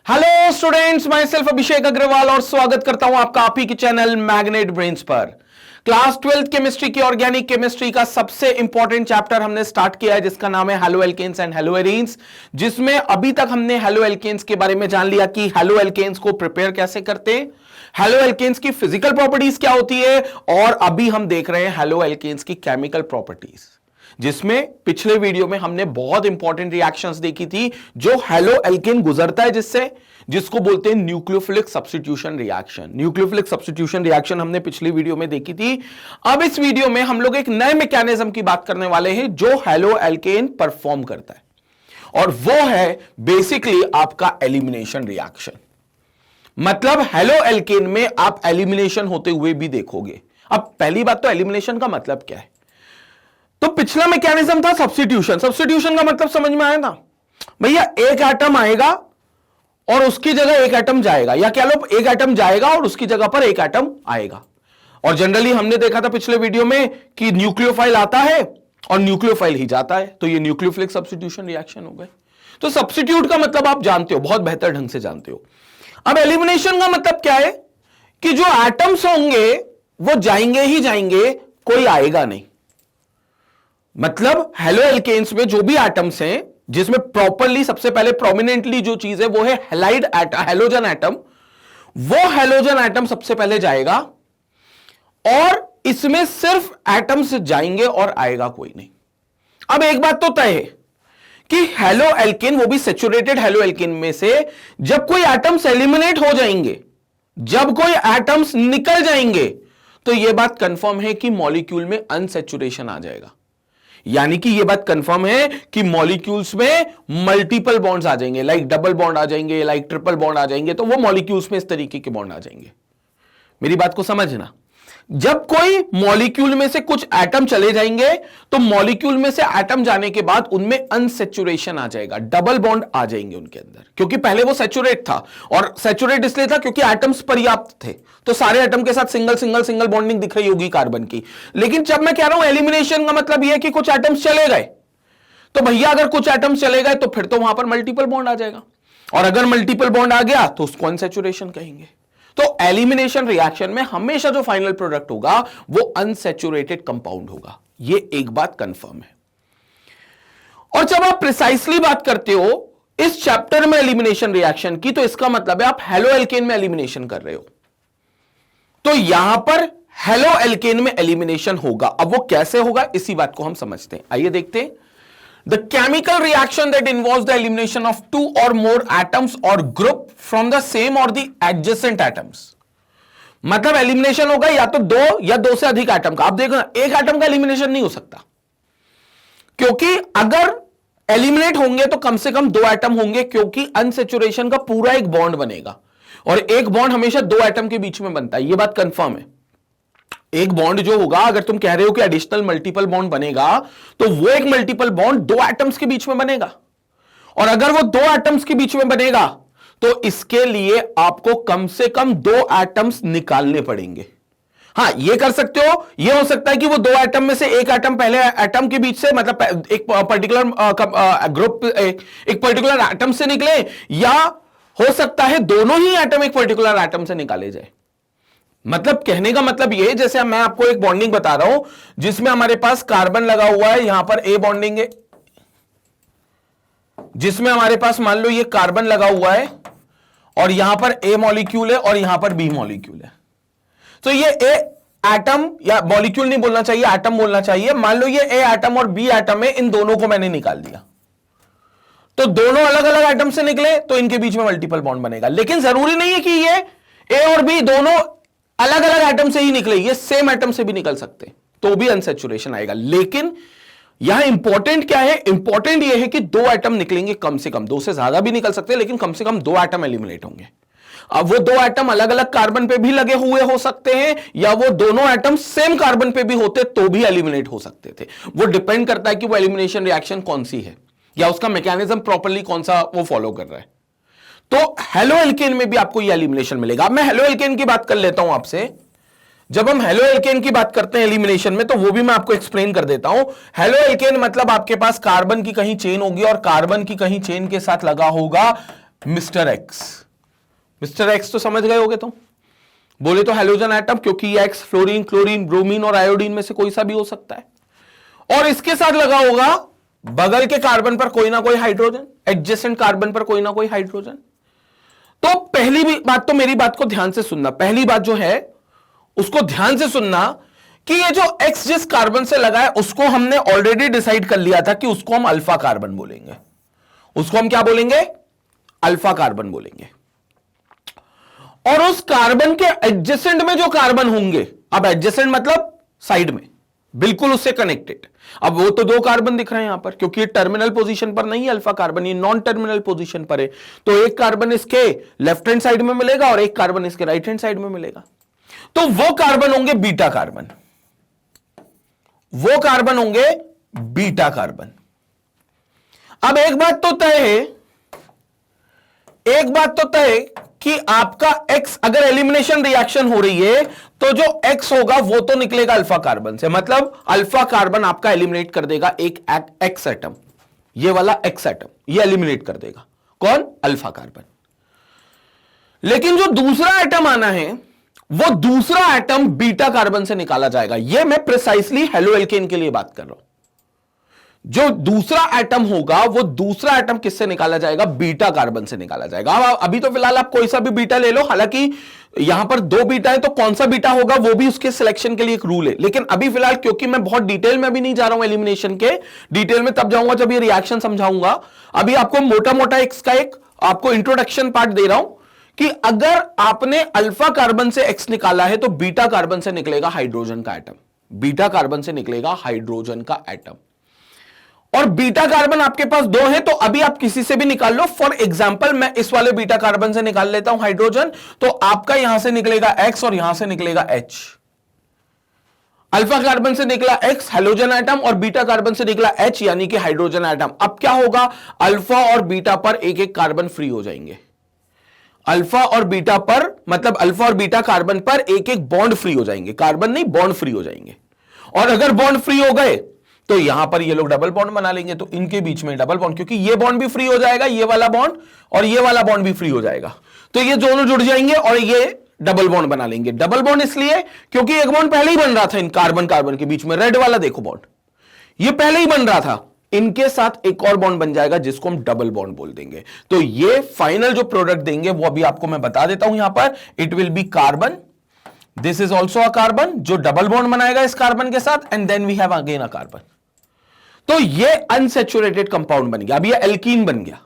Hello students, my self अभिषेक अग्रवाल और स्वागत करता हूं आपका आप ही के चैनल मैग्नेट ब्रेन्स पर। क्लास 12th केमिस्ट्री की ऑर्गेनिक केमिस्ट्री का सबसे इंपॉर्टेंट चैप्टर हमने स्टार्ट किया है जिसका नाम है हेलोएल्केन्स एंड हेलोएरीन्स, जिसमें अभी तक हमने हेलोएल्केन्स के बारे में जान लिया कि हेलोएल्केन्स को प्रिपेयर कैसे करते हैं, हेलोएल्केन्स की फिजिकल प्रॉपर्टीज क्या होती है, और अभी हम देख रहे हैं हेलोएल्केन्स की केमिकल प्रॉपर्टीज, जिसमें पिछले वीडियो में हमने बहुत इंपॉर्टेंट रिएक्शंस देखी थी जो हेलोएल्केन गुजरता है जिसको बोलते हैं nucleophilic substitution reaction. Nucleophilic substitution reaction हमने पिछली वीडियो में देखी थी। अब इस वीडियो में हम लोग एक नए मैकेनिज्म की बात करने वाले हैं जो हेलोएल्केन परफॉर्म करता है, और वो है बेसिकली आपका एलिमिनेशन रिएक्शन। मतलब हेलोएल्केन में आप एलिमिनेशन होते हुए भी देखोगे। अब पहली बात तो एलिमिनेशन का मतलब क्या है, तो पिछला मैकेनिज्म था सब्स्टिट्यूशन। सब्स्टिट्यूशन का मतलब समझ में आया ना भैया, एक एटम आएगा और उसकी जगह एक एटम जाएगा, या कह लो एक एटम जाएगा और उसकी जगह पर एक एटम आएगा। और जनरली हमने देखा था पिछले वीडियो में कि न्यूक्लियोफाइल आता है और न्यूक्लियोफाइल ही जाता है, तो ये न्यूक्लियोफिलिक सब्स्टिट्यूशन रिएक्शन हो गए। तो सब्स्टिट्यूट का मतलब आप जानते हो, बहुत बेहतर ढंग से जानते हो। अब एलिमिनेशन का मतलब क्या है कि जो एटम्स होंगे वो जाएंगे ही जाएंगे, कोई आएगा नहीं। मतलब हेलोएल्केन्स में जो भी एटम्स हैं, जिसमें प्रॉपरली सबसे पहले प्रोमिनेंटली जो चीज है वो है हैलाइड हेलोजन एटम, वो हेलोजन एटम सबसे पहले जाएगा और इसमें सिर्फ एटम्स जाएंगे और आएगा कोई नहीं। अब एक बात तो तय है कि हेलोएल्केन, वो भी सैचुरेटेड हेलोएल्केन में से जब कोई एटम्स एलिमिनेट हो जाएंगे, जब कोई एटम्स निकल जाएंगे, तो यह बात कंफर्म है कि मॉलिक्यूल में अनसैचुरेशन आ जाएगा। यानी कि यह बात कंफर्म है कि मॉलिक्यूल्स में मल्टीपल बॉन्ड्स आ जाएंगे, लाइक डबल बॉन्ड आ जाएंगे, लाइक ट्रिपल बॉन्ड आ जाएंगे, तो वो मॉलिक्यूल्स में इस तरीके के बॉन्ड आ जाएंगे। मेरी बात को समझना, जब कोई मॉलिक्यूल में से कुछ एटम चले जाएंगे तो मॉलिक्यूल में से एटम जाने के बाद उनमें अनसैचुरेशन आ जाएगा, डबल बॉन्ड आ जाएंगे उनके अंदर, क्योंकि पहले वो सैचुरेट था। और सैचुरेट इसलिए था क्योंकि एटम्स पर्याप्त थे, तो सारे एटम के साथ सिंगल सिंगल सिंगल बॉन्डिंग दिख रही होगी कार्बन की। लेकिन जब मैं कह रहा हूं एलिमिनेशन का मतलब यह है कि कुछ एटम्स चले गए, तो भैया अगर कुछ एटम्स चले गए तो फिर तो वहां पर मल्टीपल बॉन्ड आ जाएगा, और अगर मल्टीपल बॉन्ड आ गया तो उसको अनसैचुरेशन कहेंगे। तो एलिमिनेशन रिएक्शन में हमेशा जो फाइनल प्रोडक्ट होगा वो अनसैचुरेटेड कंपाउंड होगा, ये एक बात कंफर्म है। और जब आप प्रिसाइसली बात करते हो इस चैप्टर में एलिमिनेशन रिएक्शन की, तो इसका मतलब है आप हेलोएल्केन में एलिमिनेशन कर रहे हो, तो यहां पर हेलोएल्केन में एलिमिनेशन होगा। अब वो कैसे होगा इसी बात को हम समझते हैं, आइए देखते हैं। The chemical reaction that involves the elimination of two or more atoms or group from the same or the adjacent atoms। मतलब एलिमिनेशन होगा या तो दो या दो से अधिक एटम का। आप देखो ना, एक एटम का एलिमिनेशन नहीं हो सकता, क्योंकि अगर एलिमिनेट होंगे तो कम से कम दो एटम होंगे, क्योंकि अनसैचुरेशन का पूरा एक बॉन्ड बनेगा, और एक बॉन्ड हमेशा दो एटम के बीच में बनता है, यह बात कंफर्म है। एक बॉन्ड जो होगा, अगर तुम कह रहे हो कि एडिशनल मल्टीपल बॉन्ड बनेगा, तो वो एक मल्टीपल बॉन्ड दो एटम्स के बीच में बनेगा, और अगर वो दो एटम्स के बीच में बनेगा तो इसके लिए आपको कम से कम दो एटम्स निकालने पड़ेंगे। हां, ये कर सकते हो, ये हो सकता है कि वो दो एटम में से एक एटम पहले एटम के बीच से, मतलब एक पर्टिकुलर ग्रुप एक पर्टिकुलर एटम से निकले, या हो सकता है दोनों ही एटम एक पर्टिकुलर एटम से निकाले जाए। मतलब कहने का मतलब ये, जैसे मैं आपको एक बॉन्डिंग बता रहा हूं जिसमें हमारे पास कार्बन लगा हुआ है, यहां पर ए बॉन्डिंग है, जिसमें हमारे पास मान लो ये कार्बन लगा हुआ है और यहां पर ए मॉलिक्यूल है और यहां पर बी मॉलिक्यूल है। तो ये ए एटम, या मॉलिक्यूल नहीं बोलना चाहिए, एटम बोलना चाहिए। मान लो ये ए एटम और बी एटम है, इन दोनों को मैंने निकाल दिया, तो दोनों अलग अलग एटम से निकले तो इनके बीच में मल्टीपल बॉन्ड बनेगा। लेकिन जरूरी नहीं है कि ये ए और बी दोनों अलग अलग एटम से ही निकले, ये सेम एटम से भी निकल सकते हैं, तो भी अनसैचुरेशन आएगा। लेकिन यहां इंपॉर्टेंट क्या है, इंपॉर्टेंट यह है कि दो एटम निकलेंगे कम से कम, दो से ज्यादा भी निकल सकते हैं, लेकिन कम से कम दो एटम एलिमिनेट होंगे। अब वो दो एटम अलग अलग कार्बन पे भी लगे हुए हो सकते हैं, या वो दोनों एटम सेम कार्बन पे भी होते तो भी एलिमिनेट हो सकते थे। वो डिपेंड करता है कि वो एलिमिनेशन रिएक्शन कौन सी है, या उसका मैकेनिज्म प्रॉपरली कौन सा वो फॉलो कर रहा है। तो हेलोएल्केन में भी आपको ये एलिमिनेशन मिलेगा। अब मैं हेलोएल्केन की बात कर लेता हूं आपसे। जब हम हेलोएल्केन की बात करते हैं एलिमिनेशन में, तो वो भी मैं आपको एक्सप्लेन कर देता हूं। हेलोएल्केन मतलब आपके पास कार्बन की कहीं चेन होगी और कार्बन की कहीं चेन के साथ लगा होगा मिस्टर एक्स। मिस्टर एक्स तो समझ गए होगे तुम, बोले तो हैलोजन एटम, क्योंकि ये एक्स फ्लोरीन, क्लोरीन, ब्रोमीन और आयोडीन में से कोई सा भी हो सकता है। और इसके साथ लगा होगा बगल के कार्बन पर कोई ना कोई हाइड्रोजन, एडजेसेंट कार्बन पर कोई ना कोई हाइड्रोजन। तो पहली भी बात, तो मेरी बात को ध्यान से सुनना, पहली बात जो है उसको ध्यान से सुनना कि ये जो एक्स जिस कार्बन से लगा है उसको हमने ऑलरेडी डिसाइड कर लिया था कि उसको हम अल्फा कार्बन बोलेंगे। उसको हम क्या बोलेंगे? अल्फा कार्बन बोलेंगे। और उस कार्बन के एडजेसेंट में जो कार्बन होंगे, अब एडजेसेंट मतलब साइड में, बिल्कुल उससे कनेक्टेड, अब वो तो दो कार्बन दिख रहे हैं यहां पर, क्योंकि ये टर्मिनल पोजीशन पर नहीं है अल्फा कार्बन, ये नॉन टर्मिनल पोजीशन पर है, तो एक कार्बन इसके लेफ्ट हैंड साइड में मिलेगा और एक कार्बन इसके राइट हैंड साइड में मिलेगा। तो वो कार्बन होंगे बीटा कार्बन, वो कार्बन होंगे बीटा कार्बन। अब एक बात तो तय है, एक बात तो तय कि आपका X अगर एलिमिनेशन रिएक्शन हो रही है तो जो X होगा वो तो निकलेगा अल्फा कार्बन से, मतलब अल्फा कार्बन आपका एलिमिनेट कर देगा एक X एटम, ये वाला X एटम ये एलिमिनेट कर देगा, कौन? Alpha carbon. लेकिन जो दूसरा एटम आना है वो दूसरा एटम बीटा कार्बन से निकाला जाएगा। ये मैं प्रिसाइसली हेलो एल्केन के लिए बात कर रहा हूं। जो दूसरा एटम होगा वो दूसरा एटम किससे निकाला जाएगा? बीटा कार्बन से निकाला जाएगा। अब अभी तो फिलहाल आप कोई सा भी बीटा ले लो, हालांकि यहां पर दो बीटा है तो कौन सा बीटा होगा वो भी उसके सिलेक्शन के लिए एक रूल है, लेकिन अभी फिलहाल क्योंकि मैं बहुत डिटेल में अभी नहीं जा रहा हूं एलिमिनेशन के, डिटेल में तब जाऊंगा जब ये रिएक्शन समझाऊंगा। अभी आपको मोटा मोटा इसका एक आपको इंट्रोडक्शन पार्ट दे रहा हूं कि अगर आपने अल्फा कार्बन से एक्स निकाला है तो बीटा कार्बन से निकलेगा हाइड्रोजन का एटम, बीटा कार्बन से निकलेगा हाइड्रोजन का एटम। और बीटा कार्बन आपके पास दो है तो अभी आप किसी से भी निकाल लो। फॉर एग्जांपल मैं इस वाले बीटा कार्बन से निकाल लेता हूं हाइड्रोजन, तो आपका यहां से निकलेगा एक्स और यहां से निकलेगा एच। अल्फा कार्बन से निकला एक्स हैलोजन एटम और बीटा कार्बन से निकला एच यानी कि हाइड्रोजन एटम। अब क्या होगा? अल्फा और बीटा पर एक एक कार्बन फ्री हो जाएंगे। अल्फा और बीटा पर मतलब अल्फा और बीटा कार्बन पर एक एक बॉन्ड फ्री हो जाएंगे, कार्बन नहीं बॉन्ड फ्री हो जाएंगे। और अगर बॉन्ड फ्री हो गए तो यहां पर ये लोग डबल बॉन्ड बना लेंगे, तो इनके बीच में डबल बॉन्ड, क्योंकि ये बॉन्ड भी फ्री हो जाएगा, ये वाला बॉन्ड और ये वाला बॉन्ड भी फ्री हो जाएगा, तो ये दोनों जुड़ जाएंगे और ये डबल बॉन्ड बना लेंगे। डबल बॉन्ड इसलिए क्योंकि एक बॉन्ड पहले ही बन रहा था इन कार्बन कार्बन के बीच में, रेड वाला देखो बॉन्ड ये पहले ही बन रहा था, इनके साथ एक और बॉन्ड बन जाएगा जिसको हम डबल बॉन्ड बोल देंगे। तो ये फाइनल जो प्रोडक्ट देंगे वो अभी आपको मैं बता देता हूं। यहां पर it will be carbon, this is also a carbon जो डबल बॉन्ड बनाएगा इस कार्बन के साथ, and then we have again a carbon. तो ये अनसैचुरेटेड कंपाउंड बन गया। अब ये एल्कीन बन गया।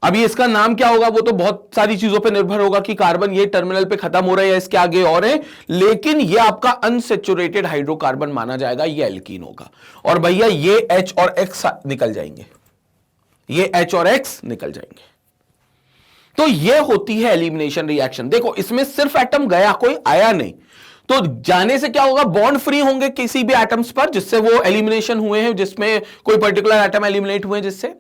अभी इसका नाम क्या होगा वो तो बहुत सारी चीजों पे निर्भर होगा कि कार्बन ये टर्मिनल पे खत्म हो रहा है या इसके आगे और है, लेकिन ये आपका अनसैचुरेटेड हाइड्रोकार्बन माना जाएगा, ये एल्कीन होगा। और भैया ये H और X निकल जाएंगे, ये H और X निकल जाएंगे। तो ये होती है एलिमिनेशन रिएक्शन। देखो इसमें सिर्फ एटम गया, कोई आया नहीं, तो जाने से क्या होगा? बॉन्ड फ्री होंगे किसी भी एटम्स पर जिससे वो एलिमिनेशन हुए हैं, जिसमें कोई पर्टिकुलर एटम एलिमिनेट हुए जिससे,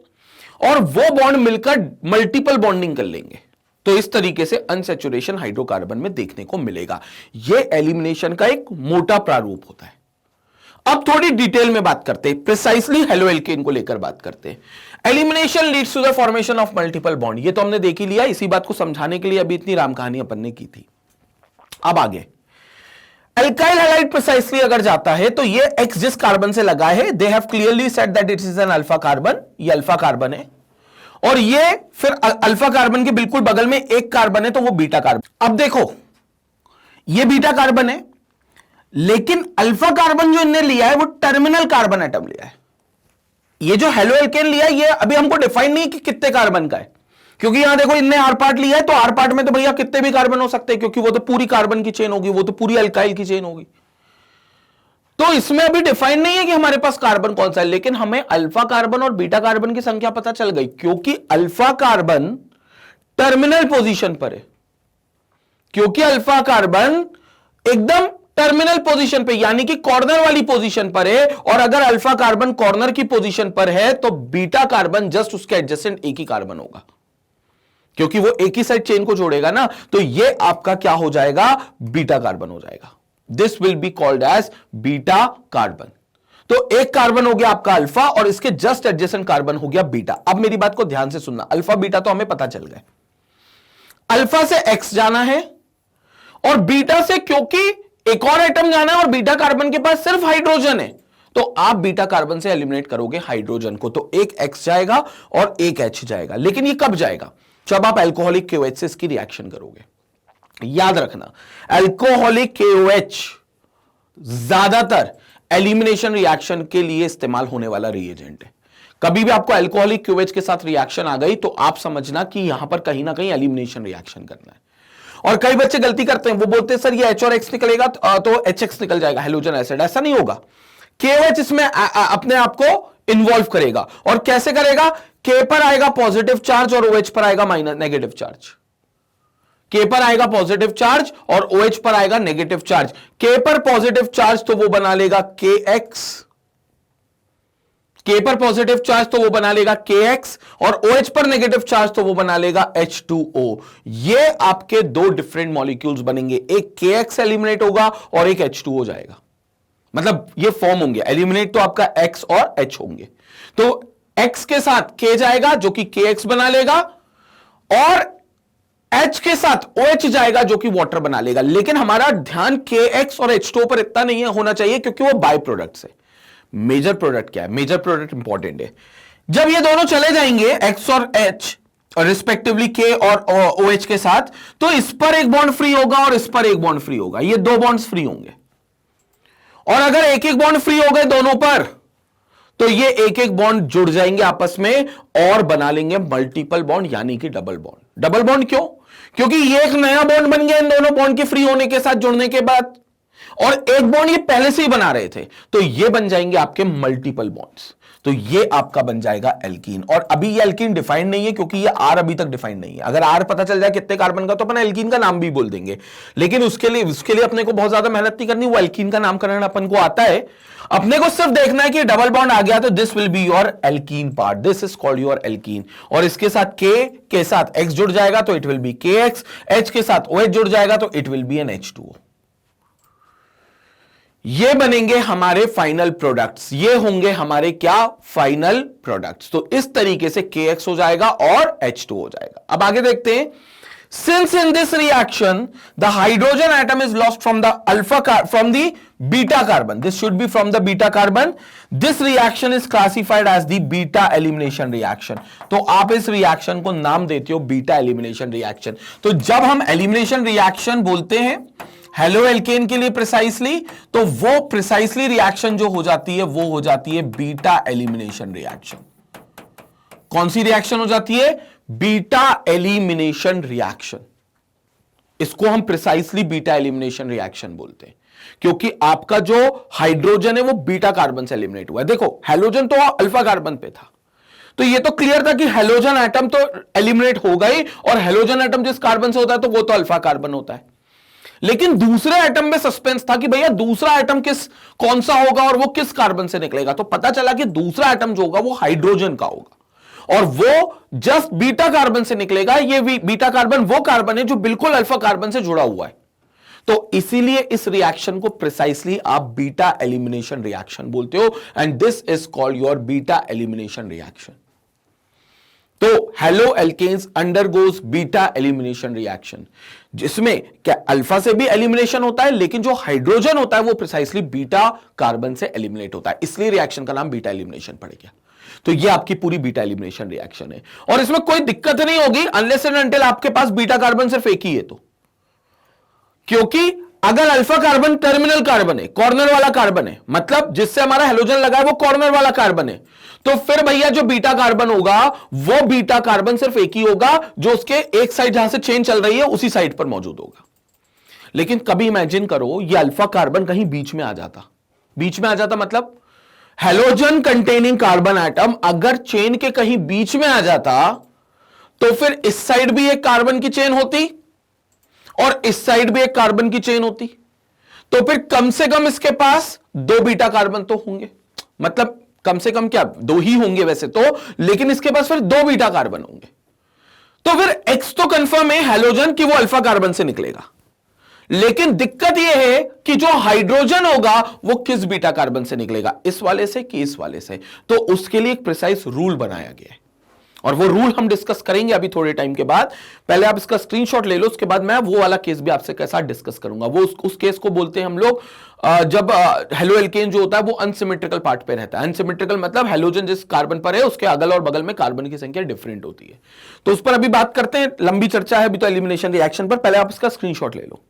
और वो बॉन्ड मिलकर मल्टीपल बॉन्डिंग कर लेंगे। तो इस तरीके से अनसैचुरेशन हाइड्रोकार्बन में देखने को मिलेगा। यह एलिमिनेशन का एक मोटा प्रारूप होता है। अब थोड़ी डिटेल में बात करते हैं, प्रिसाइसली हेलो एल्केन को लेकर बात करते हैं। Elimination leads to the formation of multiple bond, ये तो हमने देख ही लिया, इसी बात को समझाने के लिए अभी इतनी राम कहानी अपन ने की थी। अब आगे एल्काइल हैलाइड प्रिसाइसली अगर जाता है तो ये एक्स जिस कार्बन से लगा है, they have clearly said that it is an alpha carbon, ये अल्फा कार्बन है, और ये फिर अल्फा कार्बन के बिल्कुल बगल में एक कार्बन है तो वो बीटा कार्बन। अब देखो ये बीटा कार्बन है, लेकिन अल्फा कार्बन जो इनने लिया है वो टर्मिनल कार्बन एटम लिया है। ये जो हेलो एल्केन लिया है ये अभी हमको डिफाइन नहीं कि कितने कार्बन का है, क्योंकि यहां देखो इनने आर पार्ट लिया है, तो आर पार्ट में तो भैया कितने भी कार्बन हो सकते हैं, क्योंकि वो तो पूरी कार्बन की चेन होगी, वो तो पूरी अल्काइल की चेन होगी। तो इसमें अभी डिफाइन नहीं है कि हमारे पास कार्बन कौन सा है, लेकिन हमें अल्फा कार्बन और बीटा कार्बन की संख्या पता चल गई, क्योंकि अल्फा कार्बन टर्मिनल पोजीशन पर है, क्योंकि अल्फा कार्बन एकदम टर्मिनल पोजीशन पे यानी कि कॉर्नर वाली पोजीशन पर है, और अगर अल्फा कार्बन कॉर्नर की पोजीशन पर है तो बीटा कार्बन जस्ट उसके एडजेसेंट एक ही कार्बन होगा, क्योंकि वो एक ही साइड चेन को जोड़ेगा ना, तो ये आपका क्या हो जाएगा? बीटा कार्बन हो जाएगा। This will be called as beta carbon. तो एक कार्बन हो गया आपका अल्फा और इसके जस्ट एडजेसेंट कार्बन हो गया बीटा। अब मेरी बात को ध्यान से सुनना, अल्फा बीटा तो हमें पता चल गए। अल्फा से एक्स जाना है और बीटा से क्योंकि एक और एटम जाना है और बीटा कार्बन के पास सिर्फ हाइड्रोजन है, तो आप बीटा कार्बन से एलिमिनेट करोगे हाइड्रोजन को, तो एक एक्स जाएगा और एक एच जाएगा। लेकिन ये कब जाएगा? जब आप अल्कोहलिक KOH से इसकी रिएक्शन करोगे। याद रखना, अल्कोहलिक KOH ज्यादातर एलिमिनेशन रिएक्शन के लिए इस्तेमाल होने वाला रिएजेंट है। कभी भी आपको अल्कोहलिक KOH के साथ रिएक्शन आ गई तो आप समझना कि यहां पर कहीं ना कहीं एलिमिनेशन रिएक्शन करना है। और कई बच्चे गलती करते हैं, वो बोलते हैं सर ये H और X निकलेगा तो HX निकल जाएगा हाइड्रोजन एसिड। ऐसा नहीं होगा, KOH इसमें अपने आप को इन्वॉल्व करेगा। और कैसे करेगा? K पर आएगा पॉजिटिव चार्ज और OH पर आएगा नेगेटिव चार्ज। K पर आएगा पॉजिटिव चार्ज और OH पर आएगा नेगेटिव चार्ज। K पर पॉजिटिव चार्ज तो वो बना लेगा KX, K पर पॉजिटिव चार्ज तो वो बना लेगा KX और OH पर नेगेटिव चार्ज तो वो बना लेगा H2O। ये आपके दो डिफरेंट मॉलिक्यूल्स बनेंगे, एक KX एलिमिनेट होगा और एक H2O जाएगा। मतलब ये फॉर्म होंगे, एलिमिनेट तो आपका X और H होंगे। तो X के साथ K जाएगा जो कि KX बना लेगा और H के साथ OH जाएगा जो कि वाटर बना लेगा। लेकिन हमारा ध्यान KX और H2O पर इतना नहीं होना चाहिए क्योंकि वो बाय प्रोडक्ट्स है। मेजर प्रोडक्ट क्या है? मेजर प्रोडक्ट इंपॉर्टेंट है। जब ये दोनों चले जाएंगे X और H और रिस्पेक्टिवली K और OH के साथ, तो इस पर एक बॉन्ड फ्री होगा और इस पर एक बॉन्ड फ्री होगा। ये दो बॉन्ड्स फ्री होंगे और अगर एक एक बॉन्ड फ्री हो गए दोनों पर, तो ये एक एक बॉन्ड जुड़ जाएंगे आपस में और बना लेंगे मल्टीपल बॉन्ड, यानी कि डबल बॉन्ड। डबल बॉन्ड क्यों? क्योंकि ये एक नया बॉन्ड बन गया इन दोनों बॉन्ड के फ्री होने के साथ, जुड़ने के बाद, और एक बॉन्ड ये पहले से ही बना रहे थे, तो ये बन जाएंगे आपके मल्टीपल बॉन्ड्स। तो ये आपका बन जाएगा एल्कीन। और अभी ये एल्कीन डिफाइंड नहीं है क्योंकि ये आर अभी तक डिफाइंड नहीं है। अगर आर पता चल जाए कितने कार्बन का तो अपन एल्कीन का नाम भी बोल देंगे, लेकिन उसके लिए अपने को बहुत ज्यादा मेहनत नहीं करनी। वो एल्कीन का नामकरण अपन को आता है, अपने को सिर्फ देखना है कि डबल बॉन्ड आ गया तो this will be your alkene part, this is called your alkene. और इसके साथ K के साथ X जुड़ जाएगा तो it will B KX, H के साथ OH जुड़ जाएगा तो it will B N H2O। ये बनेंगे हमारे फाइनल प्रोडक्ट्स, ये होंगे हमारे क्या? Final products. तो इस तरीके से KX हो जाएगा और H2 हो जाएगा। अब आगे देखते हैं। Since in this reaction the hydrogen atom is lost from the beta carbon, this should be from the beta carbon, this reaction is classified as the beta elimination reaction। तो आप इस रिएक्शन को नाम देते हो बीटा एलिमिनेशन रिएक्शन। तो जब हम एलिमिनेशन रिएक्शन बोलते हैं हेलो एल्केन के लिए प्रिसाइसली, तो वो प्रिसाइसली रिएक्शन जो हो जाती है वो हो जाती है बीटा एलिमिनेशन रिएक्शन। कौन सी रिएक्शन हो जाती है? Beta elimination reaction. इसको हम प्रिसाइसली बीटा एलिमिनेशन रिएक्शन बोलते हैं क्योंकि आपका जो हाइड्रोजन है वो बीटा कार्बन से एलिमिनेट हुआ है। देखो हैलोजन तो अल्फा कार्बन पे था, तो ये तो क्लियर था कि हैलोजन एटम तो एलिमिनेट हो गई और हैलोजन एटम जिस कार्बन से होता है तो वो तो अल्फा कार्बन होता है। लेकिन दूसरे एटम में सस्पेंस था कि भैया दूसरा एटम कौन सा होगा और वो किस कार्बन से निकलेगा। तो पता चला कि दूसरा एटम जो होगा वो हाइड्रोजन का होगा और वो जस्ट बीटा कार्बन से निकलेगा। ये बीटा कार्बन वो कार्बन है जो बिल्कुल अल्फा कार्बन से जुड़ा हुआ है। तो इसीलिए इस रिएक्शन को प्रिसाइसली आप बीटा एलिमिनेशन रिएक्शन बोलते हो and this is called your beta elimination reaction. तो haloalkanes undergoes beta elimination reaction, जिसमें क्या अल्फा से भी एलिमिनेशन होता है, लेकिन जो हाइड्रोजन होता है वो प्रिसाइसली बीटा कार्बन से एलिमिनेट होता है, इसलिए रिएक्शन का नाम बीटा एलिमिनेशन पड़ेगा। तो ये आपकी पूरी बीटा एलिमिनेशन रिएक्शन है और इसमें कोई दिक्कत नहीं होगी अनलेस एंड अनटिल आपके पास बीटा कार्बन सिर्फ एक ही है। तो क्योंकि अगर अल्फा कार्बन टर्मिनल कार्बन है, कॉर्नर वाला कार्बन है, मतलब जिससे हमारा हेलोजन लगा है वो कॉर्नर वाला कार्बन है, तो फिर भैया जो बीटा कार्बन होगा वो बीटा कार्बन सिर्फ एक ही होगा जो उसके एक साइड जहां से चेन चल रही है उसी साइड पर मौजूद होगा। लेकिन कभी इमेजिन करो ये अल्फा कार्बन कहीं बीच में आ जाता, बीच में आ जाता मतलब हेलोजन कंटेनिंग कार्बन एटम अगर चेन के कहीं बीच में आ जाता तो फिर इस साइड भी एक कार्बन की चेन होती और इस साइड भी एक कार्बन की चेन होती, तो फिर कम से कम इसके पास दो बीटा कार्बन तो होंगे, मतलब कम से कम क्या दो ही होंगे वैसे तो, लेकिन इसके पास फिर दो बीटा कार्बन होंगे। तो फिर एक्स तो कंफर्म है हेलोजन कि वो अल्फा कार्बन से निकलेगा, लेकिन दिक्कत यह है कि जो हाइड्रोजन होगा वो किस बीटा कार्बन से निकलेगा, इस वाले से कि इस वाले से। तो उसके लिए एक प्रिसाइज रूल बनाया गया है और वो रूल हम डिस्कस करेंगे अभी थोड़े टाइम के बाद। पहले आप इसका स्क्रीनशॉट ले लो, उसके बाद मैं वो वाला केस भी आपसे कैसा डिस्कस करूंगा। वो उस केस को बोलते हैं हम लोग जब हेलो एल्केन जो होता है वो अनसिमेट्रिकल पार्ट पे रहता है। अनसिमेट्रिकल मतलब हेलोजन जिस कार्बन पर है उसके अगल और बगल में कार्बन की संख्या डिफरेंट होती है। तो उस पर अभी बात करते हैं, लंबी चर्चा है अभी तो एलिमिनेशन रिएक्शन पर। पहले आप इसका स्क्रीनशॉट ले लो।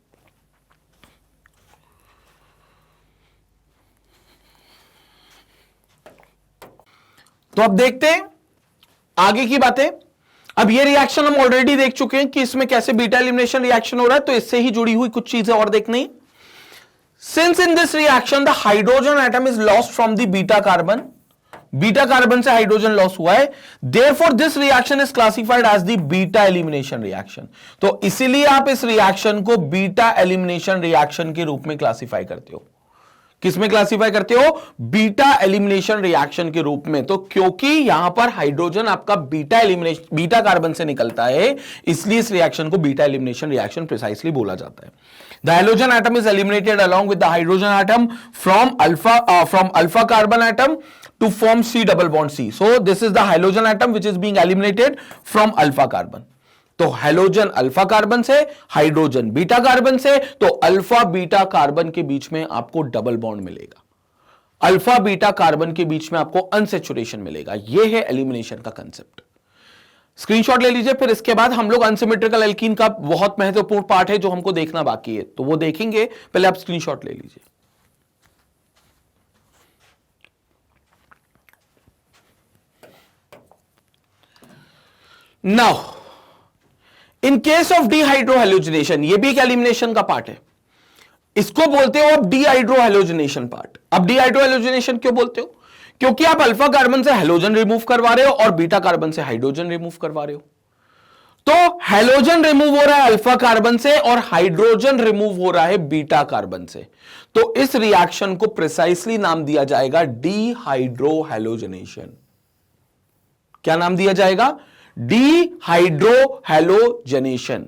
तो अब देखते हैं आगे की बातें। अब ये रिएक्शन हम ऑलरेडी देख चुके हैं कि इसमें कैसे बीटा एलिमिनेशन रिएक्शन हो रहा है, तो इससे ही जुड़ी हुई कुछ चीजें और देखनी। Since in this reaction the hydrogen atom is lost from the beta carbon, beta carbon से हाइड्रोजन लॉस हुआ है, therefore this reaction is classified as the beta elimination reaction. तो इसीलिए आप इस रिएक्शन को बीटा एलिमिनेशन रिएक्शन के रूप में क्लासिफाई करते हो। किसमें क्लासिफाई करते हो? बीटा एलिमिनेशन रिएक्शन के रूप में। तो क्योंकि यहां पर हाइड्रोजन आपका बीटा कार्बन से निकलता है, इसलिए इस रिएक्शन को बीटा एलिमिनेशन रिएक्शन प्रिसाइसली बोला जाता है। The hydrogen atom is eliminated along with the hydrogen atom from alpha carbon atom to form C double bond C. So this is the halogen atom which is being eliminated from alpha carbon. तो halogen alpha carbon से, hydrogen beta carbon से, तो alpha beta carbon के बीच में आपको double bond मिलेगा, alpha beta carbon के बीच में आपको अनसेचुरेशन मिलेगा। यह है एलिमिनेशन का कंसेप्ट। स्क्रीनशॉट ले लीजिए। फिर इसके बाद हम लोग अनसिमेट्रिकल एल्कीन का बहुत महत्वपूर्ण पार्ट है जो हमको देखना बाकी है, तो वो देखेंगे। पहले आप स्क्रीनशॉट ले लीजिए। Now in case of dehydrohalogenation, ये भी एक एलिमिनेशन का पार्ट है, इसको बोलते हो आप डीहाइड्रोहेलोजिनेशन पार्ट। अब डीहाइड्रोहेलोजिनेशन क्यों बोलते हो? क्योंकि आप अल्फा कार्बन से हेलोजन रिमूव करवा रहे हो और बीटा कार्बन से हाइड्रोजन रिमूव करवा रहे हो। तो हेलोजन रिमूव हो रहा है अल्फा कार्बन से और हाइड्रोजन रिमूव हो रहा है बीटा कार्बन से। तो इस रिएक्शन को प्रिसाइसली नाम दिया जाएगा डीहाइड्रोहेलोजिनेशन। क्या नाम दिया जाएगा? डीहाइड्रोहेलोजनेशन।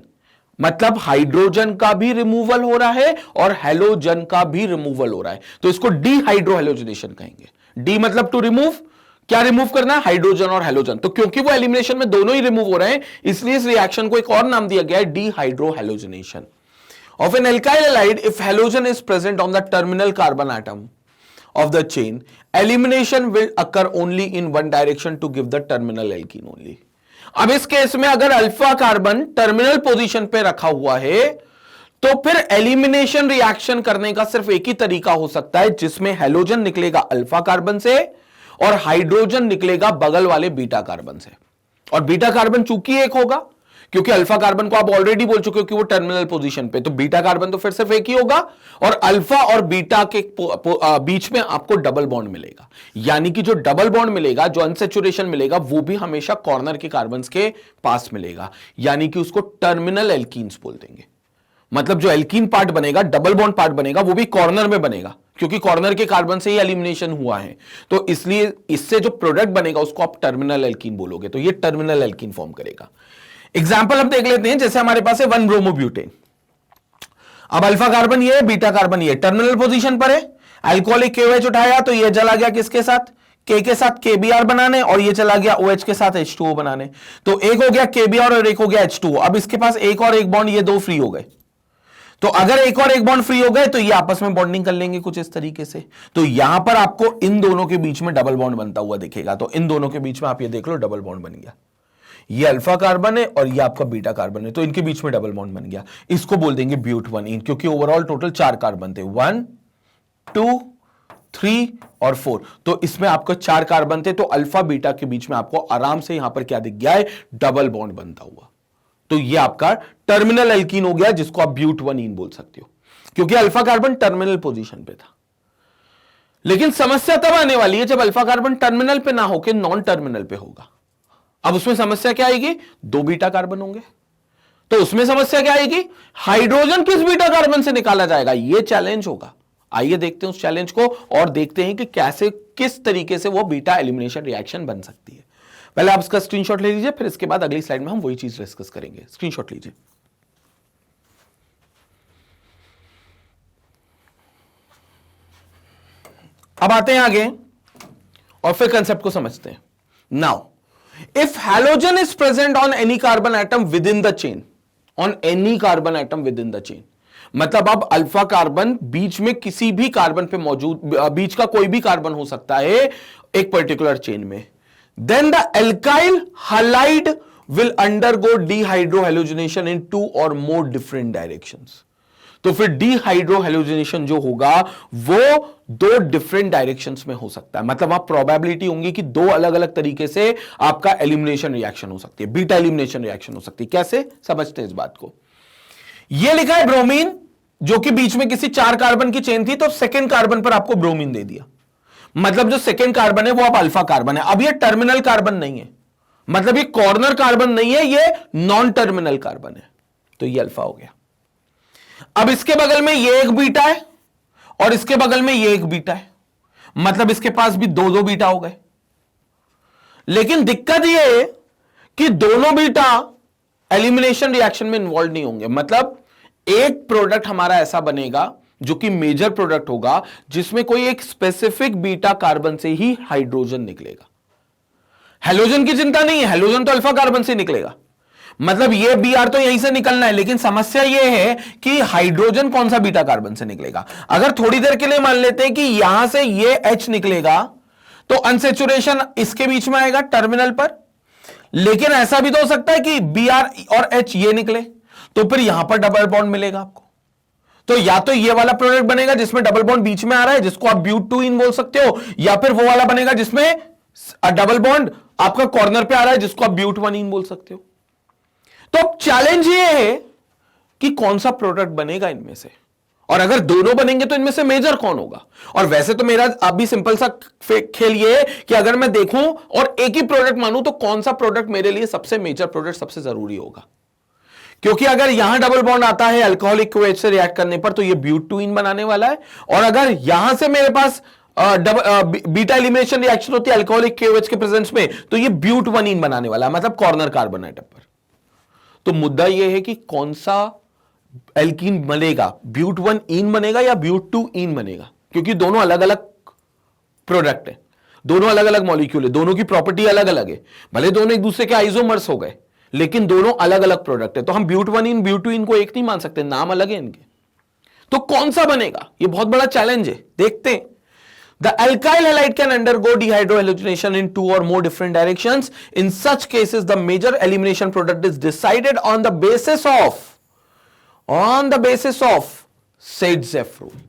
मतलब हाइड्रोजन का भी रिमूवल हो रहा है और हेलोजन का भी रिमूवल हो रहा है, तो इसको डीहाइड्रोहेलोजनेशन कहेंगे। डी मतलब टू रिमूव, क्या रिमूव करना है? हाइड्रोजन और हेलोजन। तो क्योंकि वो एलिमिनेशन में दोनों ही रिमूव हो रहे हैं, इसलिए इस रिएक्शन को एक और नाम दिया गया है dehydrohalogenation of an alkyl halide if halogen is present on the terminal carbon atom of the chain, elimination will occur only in one direction to give the terminal alkene only. अब इस case में अगर alpha carbon terminal position पे रखा हुआ है तो फिर एलिमिनेशन रिएक्शन करने का सिर्फ एक ही तरीका हो सकता है, जिसमें हेलोजन निकलेगा अल्फा कार्बन से और हाइड्रोजन निकलेगा बगल वाले बीटा कार्बन से। और बीटा कार्बन चूंकि एक होगा, क्योंकि अल्फा कार्बन को आप ऑलरेडी बोल चुके हो कि वो टर्मिनल पोजीशन पे, तो बीटा कार्बन तो फिर सिर्फ एक ही होगा और अल्फा और बीटा के बीच में आपको डबल बॉन्ड मिलेगा। यानी कि जो डबल बॉन्ड मिलेगा, जो अनसेचुरेशन मिलेगा, वो भी हमेशा कॉर्नर के कार्बन के पास मिलेगा, यानी कि उसको टर्मिनल एल्कीन्स बोल देंगे। मतलब जो एल्कीन पार्ट बनेगा, डबल बॉन्ड पार्ट बनेगा, वो भी कॉर्नर में बनेगा, क्योंकि कॉर्नर के कार्बन से ही एलिमिनेशन हुआ है। तो इसलिए इससे जो प्रोडक्ट बनेगा उसको आप टर्मिनल एल्कीन बोलोगे, तो ये टर्मिनल एल्कीन फॉर्म करेगा। एग्जाम्पल हम देख लेते हैं, जैसे हमारे पास है 1 ब्रोमोब्यूटेन। अब अल्फा कार्बन ये है, बीटा कार्बन ये टर्मिनल पोजीशन पर है। अल्कोहलिक KOH उठाया तो ये चला गया किसके साथ? K के साथ KBr बनाने, और ये चला गया OH के साथ H2O बनाने। तो एक हो गया KBr और एक हो गया H2O। अब इसके पास एक और एक बॉन्ड, ये दो फ्री हो गए। तो अगर एक और एक बॉन्ड फ्री हो गए तो ये आपस में बॉन्डिंग कर लेंगे कुछ इस तरीके से। तो यहां पर आपको इन दोनों के बीच में डबल बॉन्ड बनता हुआ दिखेगा। तो इन दोनों के बीच में आप ये देख लो डबल बॉन्ड बन गया। ये अल्फा कार्बन है और ये आपका बीटा कार्बन है, तो इनके बीच में डबल बॉन्ड बन गया। इसको बोल देंगे ब्यूट-1-ईन, क्योंकि ओवरऑल टोटल 4 कार्बन थे, 1 2 3 और 4। तो इसमें आपको 4 कार्बन थे, तो अल्फा बीटा के बीच में आपको आराम से यहां पर क्या दिख गया है? डबल बॉन्ड बनता हुआ। तो ये आपका टर्मिनल एल्कीन हो गया, जिसको आप ब्यूट-1-ईन बोल सकते हो, क्योंकि अल्फा कार्बन टर्मिनल पोजीशन पे था। लेकिन समस्या तब आने वाली है जब अल्फा कार्बन टर्मिनल पे ना होकर नॉन टर्मिनल पे होगा। अब उसमें समस्या क्या आएगी? 2 बीटा कार्बन होंगे, तो उसमें समस्या क्या आएगी? हाइड्रोजन किस बीटा कार्बन से निकाला जाएगा? यह चैलेंज होगा। आइए देखते हैं उस चैलेंज को और देखते हैं कि कैसे, किस तरीके से वो बीटा एलिमिनेशन रिएक्शन बन सकती है। पहले आप इसका स्क्रीनशॉट ले लीजिए, फिर इसके बाद अगली स्लाइड में हम वही चीज डिस्कस करेंगे। स्क्रीनशॉट लीजिए। अब आते हैं आगे और फिर कंसेप्ट को समझते हैं। Now if halogen is present on any carbon atom with in the chain, on any carbon atom with in the chain, मतलब अब अल्फा कार्बन बीच में किसी भी कार्बन पे मौजूद, बीच का कोई भी कार्बन हो सकता है एक पर्टिकुलर चेन में, then the alkyl halide will undergo dehydrohalogenation in 2 or more different directions. तो फिर डीहाइड्रोहेलोजिनेशन जो होगा वो 2 डिफरेंट डायरेक्शंस में हो सकता है, मतलब आप प्रोबेबिलिटी होंगी कि 2 अलग अलग तरीके से आपका एलिमिनेशन रिएक्शन हो सकती है, बीटा एलिमिनेशन रिएक्शन हो सकती है। कैसे समझते हैं इस बात को? ये लिखा है ब्रोमीन, जो कि बीच में किसी 4 कार्बन की चेन थी, तो सेकेंड कार्बन पर आपको ब्रोमीन दे दिया, मतलब जो सेकेंड कार्बन है वो अब अल्फा कार्बन है। अब ये टर्मिनल कार्बन नहीं है, मतलब ये कॉर्नर कार्बन नहीं है, ये नॉन टर्मिनल कार्बन है, तो ये अल्फा हो गया। अब इसके बगल में ये एक बीटा है और इसके बगल में ये एक बीटा है, मतलब इसके पास भी 2 बीटा हो गए। लेकिन दिक्कत ये है कि दोनों बीटा एलिमिनेशन रिएक्शन में इन्वॉल्व नहीं होंगे, मतलब एक प्रोडक्ट हमारा ऐसा बनेगा जो कि मेजर प्रोडक्ट होगा जिसमें कोई एक स्पेसिफिक बीटा कार्बन से ही हाइड्रोजन निकलेगा। हैलोजन की चिंता नहीं है, हैलोजन तो अल्फा कार्बन से निकलेगा, मतलब ये Br तो यहीं से निकलना है, लेकिन समस्या ये है कि हाइड्रोजन कौन सा बीटा कार्बन से निकलेगा। अगर थोड़ी देर के लिए मान लेते हैं कि यहां से ये H निकलेगा तो अनसेचुरेशन इसके बीच में आएगा टर्मिनल पर, लेकिन ऐसा भी तो हो सकता है कि Br और H ये निकले, तो फिर यहां पर डबल बॉन्ड मिलेगा आपको। तो या तो ये वाला प्रोडक्ट बनेगा जिसमें डबल बॉन्ड बीच में आ रहा है, जिसको आप ब्यूट 2 इन बोल सकते हो, या फिर वो वाला बनेगा जिसमें डबल बॉन्ड आपका कॉर्नर पे आ रहा है, जिसको आप ब्यूट 1 इन बोल सकते हो। तो अब चैलेंज ये है कि कौन सा प्रोडक्ट बनेगा इनमें से, और अगर दोनों बनेंगे तो इनमें से मेजर कौन होगा। और वैसे तो मेरा अभी सिंपल सा खेल ये है कि अगर मैं देखूं और एक ही प्रोडक्ट मानूं तो कौन सा प्रोडक्ट मेरे लिए सबसे मेजर प्रोडक्ट सबसे जरूरी होगा, क्योंकि अगर यहां डबल बॉन्ड आता है अल्कोहलिक OH से रिएक्ट करने पर तो ये ब्यूट 2 इन बनाने वाला है, और अगर यहां से मेरे पास बीटा एलिमिनेशन रिएक्शन होती है अल्कोहलिक OH के प्रेजेंस में तो ये ब्यूट 1 इन बनाने वाला है, मतलब कॉर्नर कार्बन एटम पर। तो मुद्दा यह है कि कौन सा एल्कीन बनेगा, ब्यूट 1 इन बनेगा या ब्यूट 2 इन बनेगा, क्योंकि दोनों अलग अलग प्रोडक्ट है, दोनों अलग अलग मॉलिक्यूल है, दोनों की प्रॉपर्टी अलग अलग है, भले दोनों एक दूसरे के आइसोमर्स हो गए लेकिन दोनों अलग अलग प्रोडक्ट है। तो हम ब्यूट 1 इन ब्यूट 2 इन को एक नहीं मान सकते, नाम अलग है इनके। तो कौन सा बनेगा, ये बहुत बड़ा चैलेंज है, देखते हैं। The alkyl halide can undergo dehydrohalogenation in 2 or more different directions. In such cases, the major elimination product is decided on the basis of Saytzeff rule.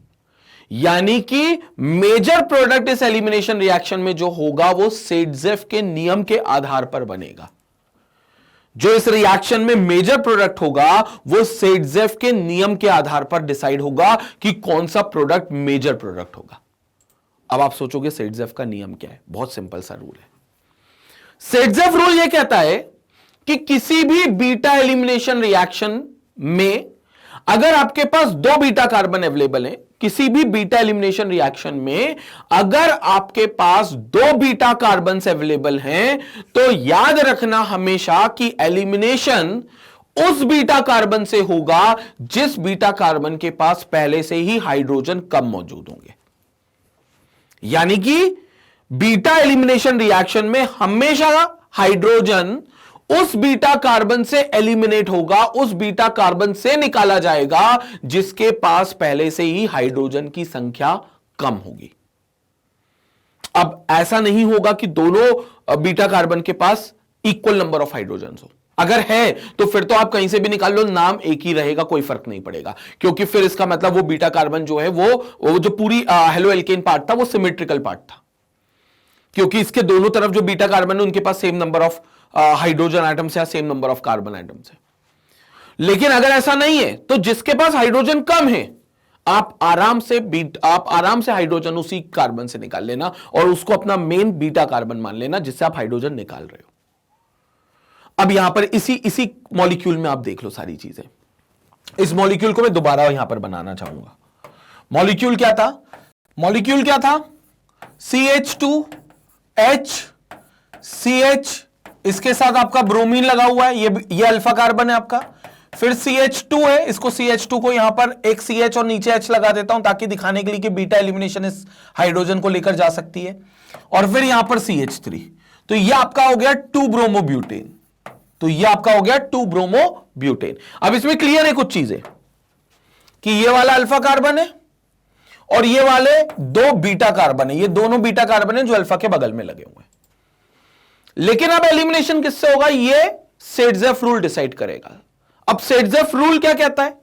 यानी कि मेजर प्रोडक्ट इस एलिमिनेशन रिएक्शन में जो होगा वो Saytzeff के नियम के आधार पर बनेगा। जो इस रिएक्शन में मेजर प्रोडक्ट होगा वो Saytzeff के नियम के आधार पर डिसाइड होगा कि कौन सा प्रोडक्ट मेजर प्रोडक्ट होगा। अब आप सोचोगे Saytzeff का नियम क्या है? बहुत सिंपल सा रूल है। Saytzeff रूल यह कहता है कि किसी भी बीटा एलिमिनेशन रिएक्शन में अगर आपके पास 2 बीटा कार्बन अवेलेबल हैं, किसी भी बीटा एलिमिनेशन रिएक्शन में अगर आपके पास 2 बीटा कार्बन अवेलेबल हैं, तो याद रखना हमेशा कि एलिमिनेशन उस बीटा कार्बन से होगा जिस बीटा कार्बन के पास पहले से ही हाइड्रोजन कम मौजूद होंगे। यानी कि बीटा एलिमिनेशन रिएक्शन में हमेशा हाइड्रोजन उस बीटा कार्बन से एलिमिनेट होगा, उस बीटा कार्बन से निकाला जाएगा जिसके पास पहले से ही हाइड्रोजन की संख्या कम होगी। अब ऐसा नहीं होगा कि दोनों बीटा कार्बन के पास इक्वल नंबर ऑफ हाइड्रोजन हो, अगर है तो फिर तो आप कहीं से भी निकाल लो, नाम एक ही रहेगा, कोई फर्क नहीं पड़ेगा, क्योंकि फिर इसका मतलब वो बीटा कार्बन जो है वो जो पूरी हेलो एल्केन पार्ट था वो सिमेट्रिकल पार्ट था, क्योंकि इसके दोनों तरफ जो बीटा कार्बन है उनके पास same number of hydrogen atoms या same number of carbon atoms है। लेकिन अगर ऐसा नहीं है तो जिसके पास हाइड्रोजन कम है आप आराम से हाइड्रोजन उसी कार्बन से निकाल लेना और उसको अपना मेन बीटा कार्बन मान लेना जिससे आप हाइड्रोजन निकाल रहे हो। अब यहां पर इसी मॉलिक्यूल में आप देख लो सारी चीजें। इस मॉलिक्यूल को मैं दोबारा यहां पर बनाना चाहूंगा। मॉलिक्यूल क्या था? CH2H CH, इसके साथ आपका ब्रोमीन लगा हुआ है, ये अल्फा कार्बन है आपका, फिर CH2 है, इसको CH2 को यहां पर एक CH और नीचे H लगा देता हूं ताकि दिखाने के लिए कि बीटा एलिमिनेशन इस हाइड्रोजन को लेकर जा सकती है। और फिर यहां पर CH3, तो यह आपका हो गया 2 ब्रोमोब्यूटेन। तो यह आपका हो गया 2 ब्रोमोब्यूटेन। अब इसमें क्लियर है कुछ चीजें कि ये वाला अल्फा कार्बन है और ये वाले 2 बीटा कार्बन है, ये दोनों बीटा कार्बन है जो अल्फा के बगल में लगे हुए हैं। लेकिन अब एलिमिनेशन किससे होगा, ये सेडजेफ रूल डिसाइड करेगा। अब सेडजेफ रूल क्या कहता है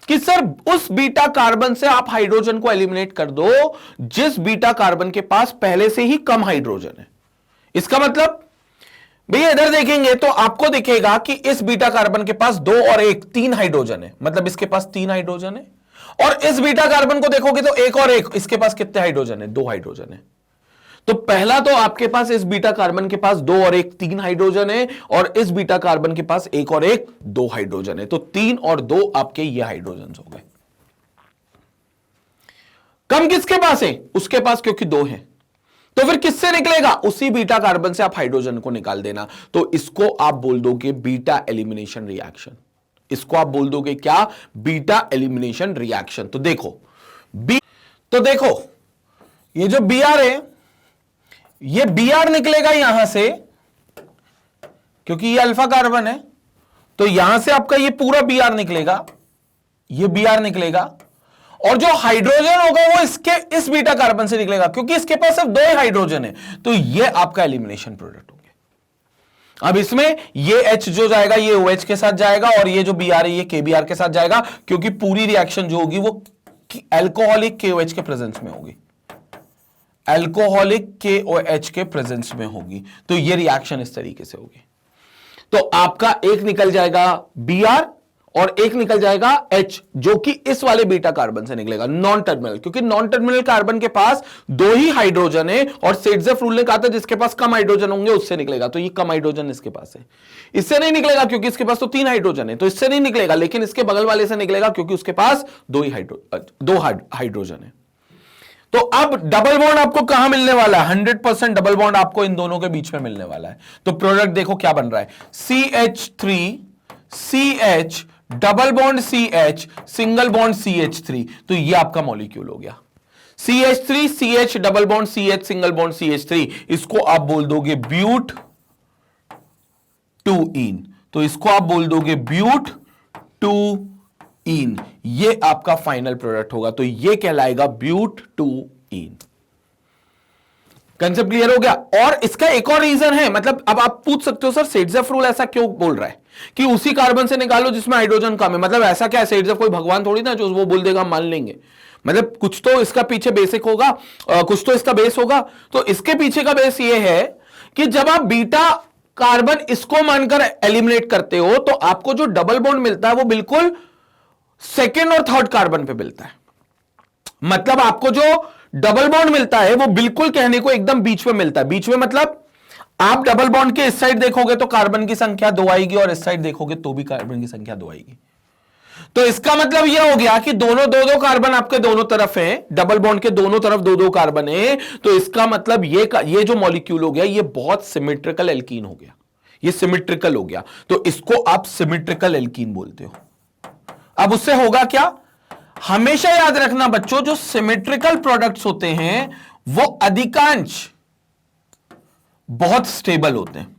कि सर उस बीटा कार्बन से आप हाइड्रोजन को एलिमिनेट कर दो जिस बीटा कार्बन के पास पहले से ही कम हाइड्रोजन है। इसका मतलब भैया इधर देखेंगे तो आपको दिखेगा कि इस बीटा कार्बन के पास 2 और 1 3 हाइड्रोजन है, मतलब इसके पास 3 हाइड्रोजन है। और इस बीटा कार्बन को देखोगे तो 1 और 1, इसके पास कितने हाइड्रोजन है, 2 हाइड्रोजन है। तो पहला तो आपके पास इस बीटा कार्बन के पास 2 और 1 3 हाइड्रोजन है और इस बीटा कार्बन के पास 1 और 1 2 हाइड्रोजन है। तो 3 और 2 आपके ये हाइड्रोजन हो गए। कम किसके पास है, उसके पास, क्योंकि 2 है। तो फिर किससे निकलेगा, उसी बीटा कार्बन से आप हाइड्रोजन को निकाल देना। तो इसको आप बोल दोगे बीटा एलिमिनेशन रिएक्शन। इसको आप बोल दोगे क्या, बीटा एलिमिनेशन रिएक्शन। तो देखो ये जो Br है, ये Br निकलेगा यहां से, क्योंकि ये अल्फा कार्बन है। तो यहां से आपका ये पूरा Br निकलेगा, ये Br निकलेगा। और जो हाइड्रोजन होगा वो इस बीटा कार्बन से निकलेगा, क्योंकि इसके पास सिर्फ 2 ही हाइड्रोजन है। तो ये आपका एलिमिनेशन प्रोडक्ट हो गया। अब इसमें ये H जो जाएगा ये OH के साथ जाएगा और ये जो Br है ये KBr के साथ जाएगा, क्योंकि पूरी रिएक्शन जो होगी वो एल्कोहलिक KOH के प्रेजेंस में होगी, एल्कोहलिक KOH के प्रेजेंस में होगी। तो ये रिएक्शन इस तरीके से होगी। तो आपका एक निकल जाएगा Br और एक निकल जाएगा H, जो कि इस वाले बीटा कार्बन से निकलेगा, नॉन टर्मिनल, क्योंकि नॉन टर्मिनल कार्बन के पास 2 ही हाइड्रोजन है और सेडजेफ रूल ने कहा था जिसके पास कम हाइड्रोजन होंगे उससे निकलेगा। तो ये कम हाइड्रोजन इसके पास है, इससे नहीं निकलेगा क्योंकि इसके पास तो 3 हाइड्रोजन है, तो इससे नहीं निकलेगा। लेकिन इसके बगल वाले से निकलेगा क्योंकि उसके पास 2 हाइड्रोजन है। तो अब डबल बॉन्ड आपको कहां मिलने वाला है, 100% डबल बॉन्ड आपको इन दोनों के बीच में मिलने वाला है। तो प्रोडक्ट देखो क्या बन रहा है, CH3 CH double bond CH single bond CH3। तो ये आपका मॉलिक्यूल हो गया CH3 CH double bond CH single bond CH3। इसको आप बोल दोगे ब्यूट 2इन। तो इसको आप बोल दोगे ब्यूट 2इन। ये आपका फाइनल प्रोडक्ट होगा। तो ये कहलाएगा ब्यूट 2इन। कंसेप्ट क्लियर हो गया। और इसका एक और रीजन है, मतलब अब आप पूछ सकते हो सर सेडजेफ रूल ऐसा क्यों बोल रहा है कि उसी कार्बन से निकालो जिसमें हाइड्रोजन कम है। मतलब ऐसा क्या है, सेडजेफ कोई भगवान थोड़ी ना जो वो बोल देगा मान लेंगे। मतलब कुछ तो इसका पीछे बेसिक होगा, कुछ तो इसका बेस होगा। तो इसके पीछे का बेस ये है कि जब आप बीटा कार्बन इसको मानकर एलिमिनेट करते हो तो आपको जो डबल बॉन्ड मिलता है वो बिल्कुल सेकेंड और थर्ड कार्बन पे मिलता है। मतलब आपको जो डबल बॉन्ड मिलता है वो बिल्कुल कहने को एकदम बीच में मिलता है। बीच में मतलब आप डबल बॉन्ड के इस साइड देखोगे तो कार्बन की संख्या 2 आएगी और इस साइड देखोगे तो भी कार्बन की संख्या 2 आएगी। तो इसका मतलब यह हो गया कि दोनों 2-2 कार्बन आपके दोनों तरफ हैं, डबल बॉन्ड के दोनों तरफ 2-2 कार्बन है। तो इसका मतलब ये जो मॉलिक्यूल हो गया ये बहुत सिमेट्रिकल एल्कीन हो गया, ये सिमेट्रिकल हो गया। तो इसको आप सिमेट्रिकल एल्कीन बोलते हो। अब उससे होगा क्या, हमेशा याद रखना बच्चों, जो सिमेट्रिकल प्रोडक्ट्स होते हैं वो अधिकांश बहुत स्टेबल होते हैं,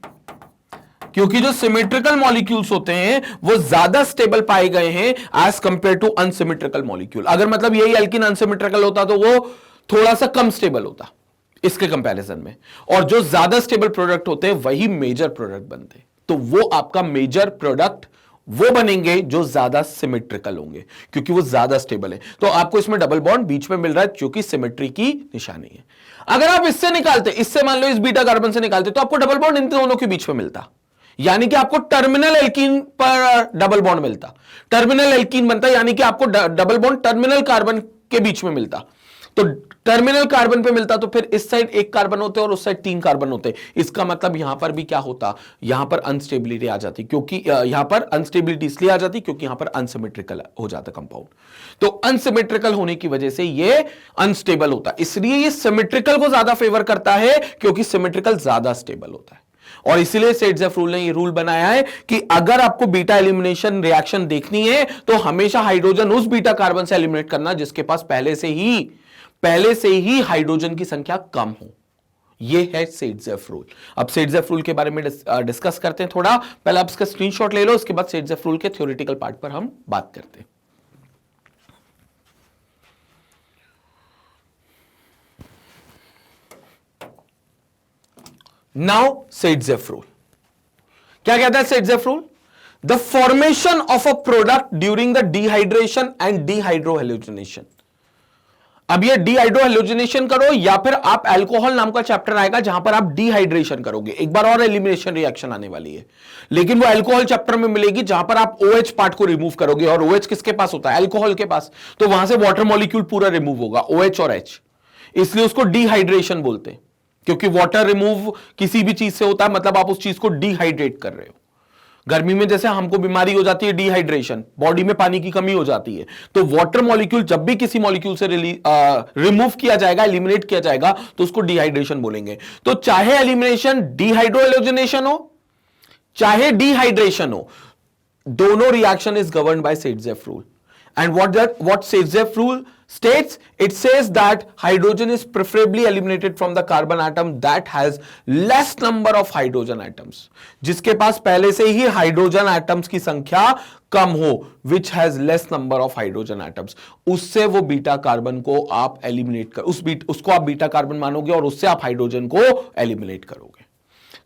क्योंकि जो सिमेट्रिकल मॉलिक्यूल्स होते हैं वो ज्यादा स्टेबल पाए गए हैं as compare to unsymmetrical molecule. अगर मतलब यही एल्कीन अनसिमेट्रिकल होता तो वो थोड़ा सा कम स्टेबल होता इसके कंपैरिजन में। और जो ज्यादा स्टेबल प्रोडक्ट होते हैं वही मेजर प्रोडक्ट बनते हैं। तो वो आपका मेजर प्रोडक्ट वो बनेंगे जो ज्यादा सिमेट्रिकल होंगे, क्योंकि वो ज्यादा स्टेबल है। तो आपको इसमें डबल बॉन्ड बीच में मिल रहा है, जो कि सिमेट्री की निशानी है। अगर आप इससे निकालते, इससे मान लो इस बीटा कार्बन से निकालते, तो आपको डबल बॉन्ड इन दोनों के बीच में मिलता, यानी कि आपको टर्मिनल एल्कीन पर डबल बॉन्ड मिलता, टर्मिनल एल्कीन बनता, यानी कि आपको डबल बॉन्ड टर्मिनल कार्बन के बीच में मिलता। तो टर्मिनल कार्बन पे मिलता तो फिर इस साइड 1 कार्बन होते और उस साइड 3 कार्बन होते। इसका मतलब यहां पर भी क्या होता, यहां पर अनस्टेबिलिटी आ जाती, क्योंकि यहां पर अनस्टेबिलिटी इसलिए आ जाती क्योंकि यहां पर अनसिमेट्रिकल हो जाता कंपाउंड। तो अनसिमेट्रिकल होने की वजह से ये अनस्टेबल होता, इसलिए ये सिमेट्रिकल को ज्यादा फेवर करता है क्योंकि सिमेट्रिकल ज्यादा स्टेबल होता है। और इसीलिए सेट्जेफ रूल ने ये रूल बनाया है कि अगर आपको बीटा एलिमिनेशन रिएक्शन देखनी है तो हमेशा हाइड्रोजन उस बीटा कार्बन से एलिमिनेट करना जिसके पास पहले से ही हाइड्रोजन की संख्या कम हो। ये है सेट्जेफ रूल। अब सेट्जेफ रूल के बारे में डिस्कस करते हैं थोड़ा। पहले आप इसका स्क्रीनशॉट ले लो, उसके बाद सेट्जेफ रूल के थ्योरेटिकल पार्ट पर हम बात करते हैं। नाउ सेट्जेफ रूल क्या कहता है? Saytzeff rule, the formation of a product during the dehydration and dehydrohalogenation. अब ये डिहाइड्रोहेलोजिनेशन करो या फिर आप अल्कोहल नाम का चैप्टर आएगा जहां पर आप डिहाइड्रेशन करोगे। एक बार और एलिमिनेशन रिएक्शन आने वाली है, लेकिन वो अल्कोहल चैप्टर में मिलेगी जहां पर आप OH पार्ट को रिमूव करोगे। और OH किसके पास होता है? अल्कोहल के पास। तो वहां से वाटर मॉलिक्यूल पूरा रिमूव होगा, OH और H, इसलिए उसको डिहाइड्रेशन बोलते हैं। क्योंकि वाटर रिमूव किसी भी चीज से होता है, मतलब आप उस चीज को डिहाइड्रेट कर रहे हो। गर्मी में जैसे हमको बीमारी हो जाती है डिहाइड्रेशन, बॉडी में पानी की कमी हो जाती है, तो वाटर मॉलिक्यूल जब भी किसी मॉलिक्यूल से रिमूव किया जाएगा, एलिमिनेट किया जाएगा, तो उसको डिहाइड्रेशन बोलेंगे। तो चाहे एलिमिनेशन डिहाइड्रोहेलोजिनेशन हो चाहे डिहाइड्रेशन हो, दोनों reaction is governed by Saytzeff rule. And what Seitzeff rule states? It says that hydrogen is preferably eliminated from the carbon atom that has less number of hydrogen atoms. जिसके पास पहले से ही hydrogen atoms की संख्या कम हो, which has less number of hydrogen atoms, उससे वो beta carbon को आप एलिमिनेट उसको आप बीटा कार्बन मानोगे और उससे आप हाइड्रोजन को एलिमिनेट करोगे।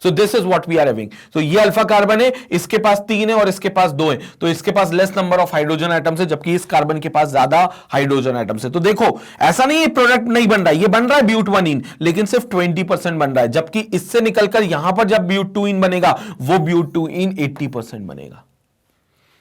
So this is what we are having. So ये अल्फा कार्बन है, इसके पास 3 है और इसके पास 2 है, तो इसके पास less number of hydrogen atoms है, जबकि इस कार्बन के पास ज्यादा हाइड्रोजन एटम्स है। तो देखो ऐसा नहीं है प्रोडक्ट नहीं बन रहा है, ये बन रहा है ब्यूट-1-इन, लेकिन सिर्फ 20% बन रहा है, जबकि इससे निकलकर यहां पर जब ब्यूट-2-इन बनेगा वो ब्यूट-2-इन 80% बनेगा।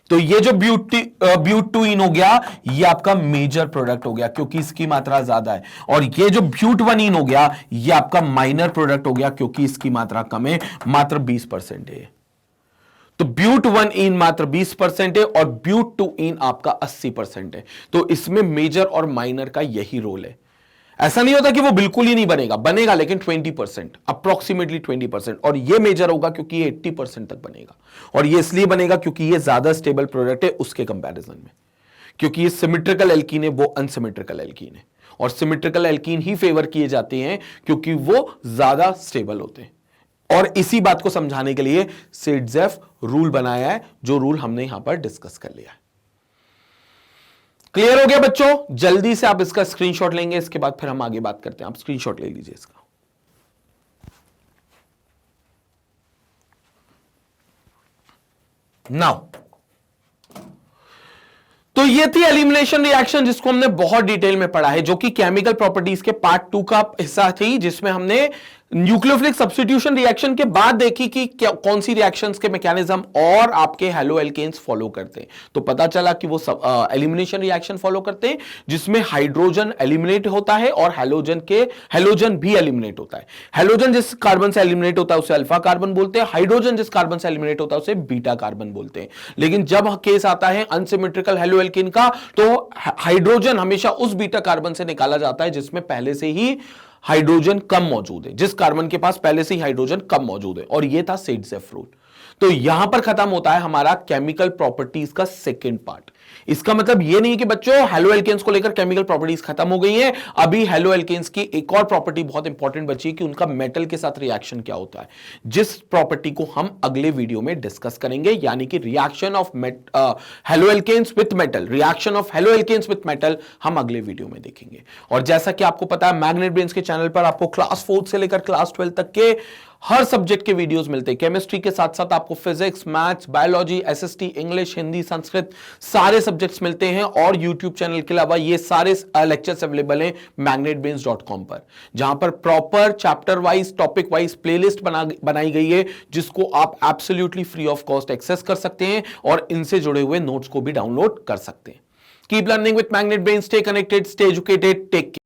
तो ये जो ब्यूट-2-इन हो गया ये आपका मेजर प्रोडक्ट हो गया क्योंकि इसकी मात्रा ज्यादा है, और ये जो ब्यूट-1-इन हो गया ये आपका माइनर प्रोडक्ट हो गया क्योंकि इसकी मात्रा कम है, मात्र 20% है। तो ब्यूट-1-इन मात्र 20% है और ब्यूट-2-इन आपका 80% है। तो इसमें मेजर और माइनर का यही रोल है। ऐसा नहीं होता कि वो बिल्कुल ही नहीं बनेगा, बनेगा लेकिन 20%, अप्रोक्सीमेटली 20%, और ये मेजर होगा क्योंकि ये 80% तक बनेगा। और ये इसलिए बनेगा क्योंकि ये ज्यादा स्टेबल प्रोडक्ट है उसके कंपैरिजन में, क्योंकि ये सिमेट्रिकल एल्कीन है, वो अनसिमेट्रिकल एल्कीन है, और सिमेट्रिकल एल्कीन ही फेवर किए जाते हैं क्योंकि वो ज्यादा स्टेबल होते हैं। और इसी बात को समझाने के लिए सेट्जेफ रूल बनाया है, जो रूल हमने यहां पर डिस्कस कर लिया है। क्लियर हो गया बच्चों? जल्दी से आप इसका स्क्रीनशॉट लेंगे, इसके बाद फिर हम आगे बात करते हैं। आप स्क्रीनशॉट ले लीजिए इसका। नाउ तो ये थी एलिमिनेशन रिएक्शन जिसको हमने बहुत डिटेल में पढ़ा है, जो कि केमिकल प्रॉपर्टीज के पार्ट 2 का हिस्सा थी, जिसमें हमने न्यूक्लियोफिलिक सब्स्टिट्यूशन रिएक्शन के बाद देखी कि कौन सी रिएक्शंस के मैकेनिज्म और आपके हेलो एल्केन्स फॉलो करते हैं। तो पता चला कि वो एलिमिनेशन रिएक्शन फॉलो करते हैं जिसमें हाइड्रोजन एलिमिनेट होता है और हेलोजन भी एलिमिनेट होता है। हेलोजन जिस कार्बन से एलिमिनेट होता है उसे अल्फा कार्बन बोलते हैं, हाइड्रोजन जिस कार्बन से एलिमिनेट होता है उसे बीटा कार्बन बोलते हैं। लेकिन जब केस आता है अनसिमेट्रिकल हेलो एल्केन का, तो हाइड्रोजन हमेशा उस बीटा कार्बन से निकाला जाता है जिसमें पहले से ही हाइड्रोजन कम मौजूद है, जिस कार्बन के पास पहले से ही हाइड्रोजन कम मौजूद है, और यह था सेट्जेफ रूल। तो यहां पर खत्म होता है हमारा केमिकल प्रॉपर्टीज का सेकंड पार्ट। इसका मतलब यह नहीं कि बच्चों हेलो एल्केन्स को लेकर केमिकल प्रॉपर्टीज खत्म हो गई है, अभी हेलो एल्केन्स की एक और प्रॉपर्टी बहुत इंपॉर्टेंट बची है कि उनका मेटल के साथ रिएक्शन क्या होता है, जिस प्रॉपर्टी को हम अगले वीडियो में डिस्कस करेंगे, यानी कि reaction of halo alkanes with metal, reaction of halo alkanes with metal हम अगले वीडियो में देखेंगे। और जैसा कि आपको पता है मैग्नेट ब्रेन्स के चैनल पर आपको क्लास 4 से लेकर क्लास 12 तक के हर सब्जेक्ट के वीडियोस मिलते हैं। केमिस्ट्री के साथ साथ आपको physics, maths, biology, SST, English, Hindi, Sanskrit सारे सब्जेक्ट्स मिलते हैं, और यूट्यूब चैनल के अलावा ये सारे लेक्चर्स अवेलेबल हैं magnetbrains.com पर, जहां पर proper chapter wise, topic wise playlist बनाई गई है, जिसको आप absolutely free of cost access कर सकते हैं और इनसे जुड़े हुए नोट्स को भी डाउनलोड कर सकते हैं। Keep learning with Magnet Brains, stay connected, stay educated, take care.